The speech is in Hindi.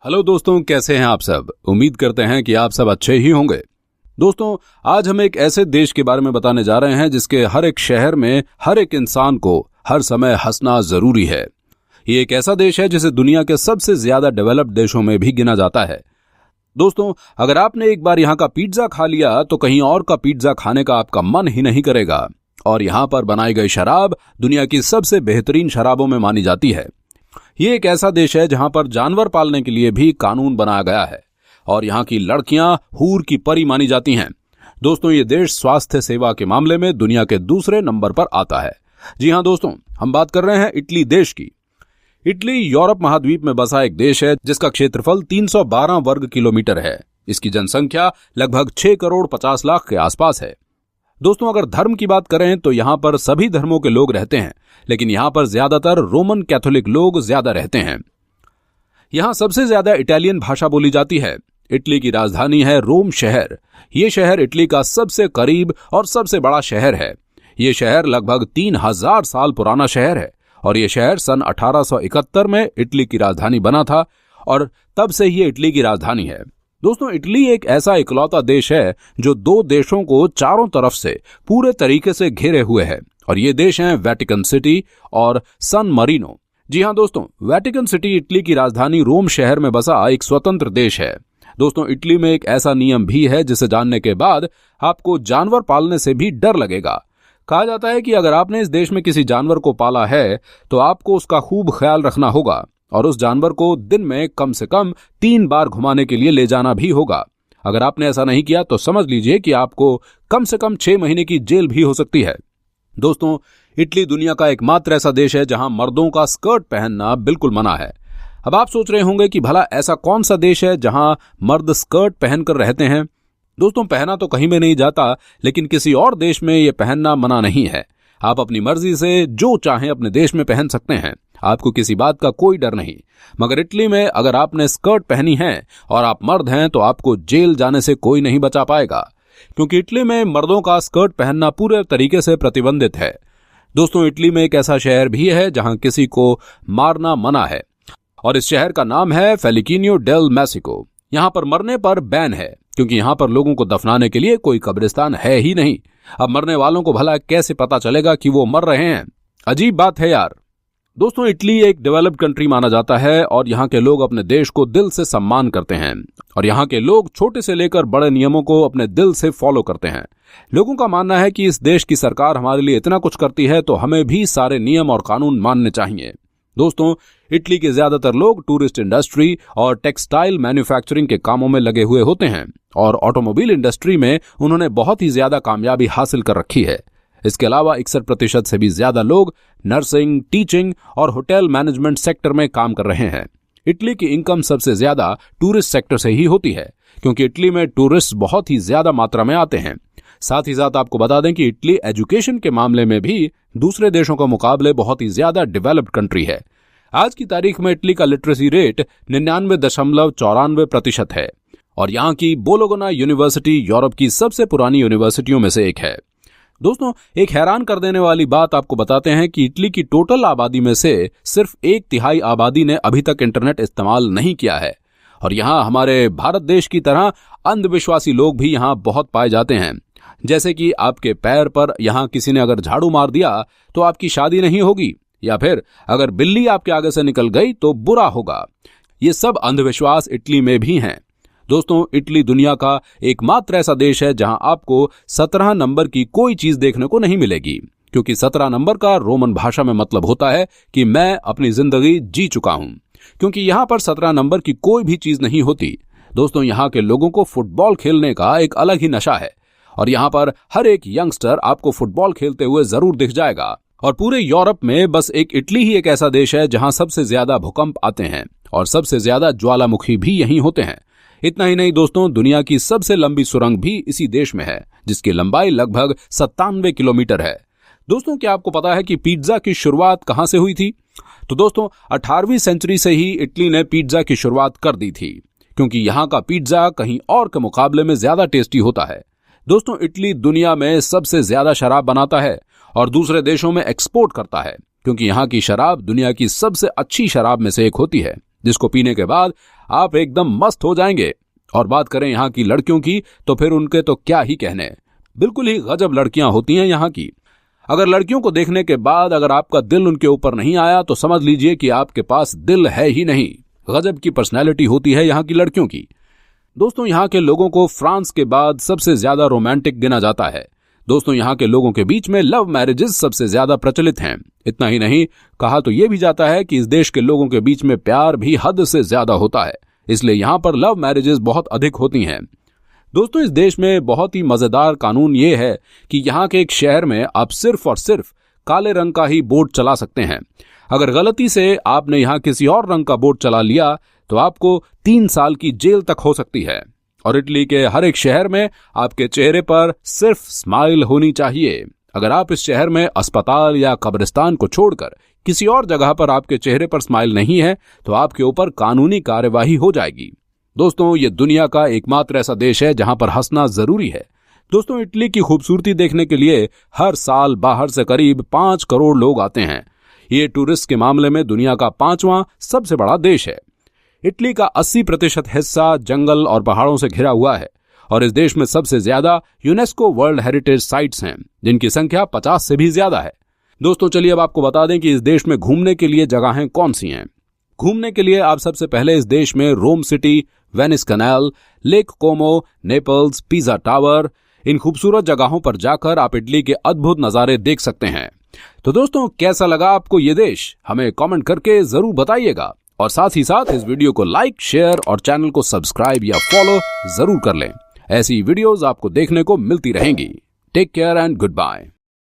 हेलो दोस्तों, कैसे हैं आप सब। उम्मीद करते हैं कि आप सब अच्छे ही होंगे। दोस्तों, आज हम एक ऐसे देश के बारे में बताने जा रहे हैं जिसके हर एक शहर में हर एक इंसान को हर समय हंसना जरूरी है। ये एक ऐसा देश है जिसे दुनिया के सबसे ज्यादा डेवलप्ड देशों में भी गिना जाता है। दोस्तों, अगर आपने एक बार यहाँ का पिज्जा खा लिया तो कहीं और का पिज्जा खाने का आपका मन ही नहीं करेगा। और यहाँ पर बनाई गई शराब दुनिया की सबसे बेहतरीन शराबों में मानी जाती है। ये एक ऐसा देश है जहां पर जानवर पालने के लिए भी कानून बनाया गया है और यहाँ की लड़कियां हूर की परी मानी जाती हैं। दोस्तों, ये देश स्वास्थ्य सेवा के मामले में दुनिया के दूसरे नंबर पर आता है। जी हां दोस्तों, हम बात कर रहे हैं इटली देश की। इटली यूरोप महाद्वीप में बसा एक देश है जिसका क्षेत्रफल 312 वर्ग किलोमीटर है। इसकी जनसंख्या लगभग 6 करोड़ 50 लाख के आसपास है। दोस्तों, अगर धर्म की बात करें तो यहाँ पर सभी धर्मों के लोग रहते हैं, लेकिन यहाँ पर ज्यादातर रोमन कैथोलिक लोग ज्यादा रहते हैं। यहाँ सबसे ज्यादा इटालियन भाषा बोली जाती है। इटली की राजधानी है रोम शहर। ये शहर इटली का सबसे करीब और सबसे बड़ा शहर है। ये शहर लगभग 3000 साल पुराना शहर है और ये शहर सन 1871 में इटली की राजधानी बना था और तब से ये इटली की राजधानी है। दोस्तों, इटली एक ऐसा इकलौता देश है जो दो देशों को चारों तरफ से पूरे तरीके से घेरे हुए है और ये देश हैं वेटिकन सिटी और सन मरीनो। जी हां दोस्तों, वेटिकन सिटी इटली की राजधानी रोम शहर में बसा एक स्वतंत्र देश है। दोस्तों, इटली में एक ऐसा नियम भी है जिसे जानने के बाद आपको जानवर पालने से भी डर लगेगा। कहा जाता है कि अगर आपने इस देश में किसी जानवर को पाला है तो आपको उसका खूब ख्याल रखना होगा और उस जानवर को दिन में कम से कम 3 बार घुमाने के लिए ले जाना भी होगा। अगर आपने ऐसा नहीं किया तो समझ लीजिए कि आपको कम से कम 6 महीने की जेल भी हो सकती है। दोस्तों, इटली दुनिया का एकमात्र ऐसा देश है जहां मर्दों का स्कर्ट पहनना बिल्कुल मना है। अब आप सोच रहे होंगे कि भला ऐसा कौन सा देश है जहां मर्द स्कर्ट पहनकर रहते हैं। दोस्तों, पहना तो कहीं में नहीं जाता, लेकिन किसी और देश में यह पहनना मना नहीं है। आप अपनी मर्जी से जो चाहें अपने देश में पहन सकते हैं, आपको किसी बात का कोई डर नहीं। मगर इटली में अगर आपने स्कर्ट पहनी है और आप मर्द हैं तो आपको जेल जाने से कोई नहीं बचा पाएगा, क्योंकि इटली में मर्दों का स्कर्ट पहनना पूरे तरीके से प्रतिबंधित है। दोस्तों, इटली में एक ऐसा शहर भी है जहां किसी को मारना मना है और इस शहर का नाम है फेलिकिनियो डेल मैसिको। यहां पर मरने पर बैन है, क्योंकि यहां पर लोगों को दफनाने के लिए कोई कब्रिस्तान है ही नहीं। अब मरने वालों को भला कैसे पता चलेगा कि वो मर रहे हैं। अजीब बात है यार। दोस्तों, इटली एक डेवलप्ड कंट्री माना जाता है और यहाँ के लोग अपने देश को दिल से सम्मान करते हैं और यहाँ के लोग छोटे से लेकर बड़े नियमों को अपने दिल से फॉलो करते हैं। लोगों का मानना है कि इस देश की सरकार हमारे लिए इतना कुछ करती है तो हमें भी सारे नियम और कानून मानने चाहिए। दोस्तों, इटली के ज्यादातर लोग टूरिस्ट इंडस्ट्री और टेक्सटाइल मैन्युफैक्चरिंग के कामों में लगे हुए होते हैं और ऑटोमोबाइल इंडस्ट्री में उन्होंने बहुत ही ज्यादा कामयाबी हासिल कर रखी है। इसके अलावा 61% से भी ज्यादा लोग नर्सिंग, टीचिंग और होटल मैनेजमेंट सेक्टर में काम कर रहे हैं। इटली की इनकम सबसे ज्यादा टूरिस्ट सेक्टर से ही होती है, क्योंकि इटली में टूरिस्ट बहुत ही ज्यादा मात्रा में आते हैं। साथ ही साथ आपको बता दें कि इटली एजुकेशन के मामले में भी दूसरे देशों के मुकाबले बहुत ही ज्यादा डेवलप्ड कंट्री है। आज की तारीख में इटली का लिटरेसी रेट 99.94% है और यहाँ की बोलोगना यूनिवर्सिटी यूरोप की सबसे पुरानी यूनिवर्सिटियों में से एक है। दोस्तों, एक हैरान कर देने वाली बात आपको बताते हैं कि इटली की टोटल आबादी में से सिर्फ 1/3 आबादी ने अभी तक इंटरनेट इस्तेमाल नहीं किया है और यहाँ हमारे भारत देश की तरह अंधविश्वासी लोग भी यहाँ बहुत पाए जाते हैं। जैसे कि आपके पैर पर यहाँ किसी ने अगर झाड़ू मार दिया तो आपकी शादी नहीं होगी, या फिर अगर बिल्ली आपके आगे से निकल गई तो बुरा होगा। ये सब अंधविश्वास इटली में भी हैं। दोस्तों, इटली दुनिया का एकमात्र ऐसा देश है जहां आपको 17 नंबर की कोई चीज देखने को नहीं मिलेगी, क्योंकि 17 नंबर का रोमन भाषा में मतलब होता है कि मैं अपनी जिंदगी जी चुका हूं, क्योंकि यहां पर 17 नंबर की कोई भी चीज नहीं होती। दोस्तों, यहां के लोगों को फुटबॉल खेलने का एक अलग ही नशा है और यहां पर हर एक यंगस्टर आपको फुटबॉल खेलते हुए जरूर दिख जाएगा। और पूरे यूरोप में बस एक इटली ही एक ऐसा देश है जहां सबसे ज्यादा भूकंप आते हैं और सबसे ज्यादा ज्वालामुखी भी यहीं होते हैं। इतना ही नहीं दोस्तों, दुनिया की सबसे लंबी सुरंग भी इसी देश में है, जिसकी लंबाई लगभग 97 किलोमीटर है। दोस्तों, क्या आपको पता है कि पिज्जा की शुरुआत कहां से हुई थी? तो दोस्तों, 18वीं सेंचुरी से ही इटली ने पिज्जा की शुरुआत कर दी थी, क्योंकि यहाँ का पिज्जा कहीं और के मुकाबले में ज्यादा टेस्टी होता है। दोस्तों, इटली दुनिया में सबसे ज्यादा शराब बनाता है और दूसरे देशों में एक्सपोर्ट करता है, क्योंकि यहाँ की शराब दुनिया की सबसे अच्छी शराब में से एक होती है। जिसको पीने के बाद आप एकदम मस्त हो जाएंगे। और बात करें यहाँ की लड़कियों की तो फिर उनके तो क्या ही कहने, बिल्कुल ही गजब लड़कियां होती हैं यहाँ की। अगर लड़कियों को देखने के बाद अगर आपका दिल उनके ऊपर नहीं आया तो समझ लीजिए कि आपके पास दिल है ही नहीं। गजब की पर्सनैलिटी होती है यहाँ की लड़कियों की। दोस्तों, यहाँ के लोगों को फ्रांस के बाद सबसे ज्यादा रोमांटिक गिना जाता है। दोस्तों, यहाँ के लोगों के बीच में लव मैरिजेस सबसे ज्यादा प्रचलित हैं। इतना ही नहीं, कहा तो यह भी जाता है कि इस देश के लोगों के बीच में प्यार भी हद से ज्यादा होता है, इसलिए यहाँ पर लव मैरिजेस बहुत अधिक होती हैं। दोस्तों, इस देश में बहुत ही मजेदार कानून ये है कि यहाँ के एक शहर में आप सिर्फ और सिर्फ काले रंग का ही बोट चला सकते हैं। अगर गलती से आपने यहाँ किसी और रंग का बोट चला लिया तो आपको 3 साल की जेल तक हो सकती है। और इटली के हर एक शहर में आपके चेहरे पर सिर्फ स्माइल होनी चाहिए। अगर आप इस शहर में अस्पताल या कब्रिस्तान को छोड़कर किसी और जगह पर आपके चेहरे पर स्माइल नहीं है तो आपके ऊपर कानूनी कार्यवाही हो जाएगी। दोस्तों, ये दुनिया का एकमात्र ऐसा देश है जहां पर हंसना जरूरी है। दोस्तों, इटली की खूबसूरती देखने के लिए हर साल बाहर से करीब 5 करोड़ लोग आते हैं। ये टूरिस्ट के मामले में दुनिया का 5वां सबसे बड़ा देश है। इटली का 80% हिस्सा जंगल और पहाड़ों से घिरा हुआ है और इस देश में सबसे ज्यादा यूनेस्को वर्ल्ड हेरिटेज साइट्स हैं, जिनकी संख्या 50 से भी ज्यादा है। दोस्तों, चलिए अब आपको बता दें कि इस देश में घूमने के लिए जगहें कौन सी हैं। घूमने के लिए आप सबसे पहले इस देश में रोम सिटी, वेनिस कैनाल, लेक कोमो, नेपल्स, पिज़ा टावर, इन खूबसूरत जगहों पर जाकर आप इटली के अद्भुत नजारे देख सकते हैं। तो दोस्तों, कैसा लगा आपको ये देश, हमें कमेंट करके जरूर बताइएगा। और साथ ही साथ इस वीडियो को लाइक, शेयर और चैनल को सब्सक्राइब या फॉलो जरूर कर लें। ऐसी वीडियोस आपको देखने को मिलती रहेंगी। Take care and good bye.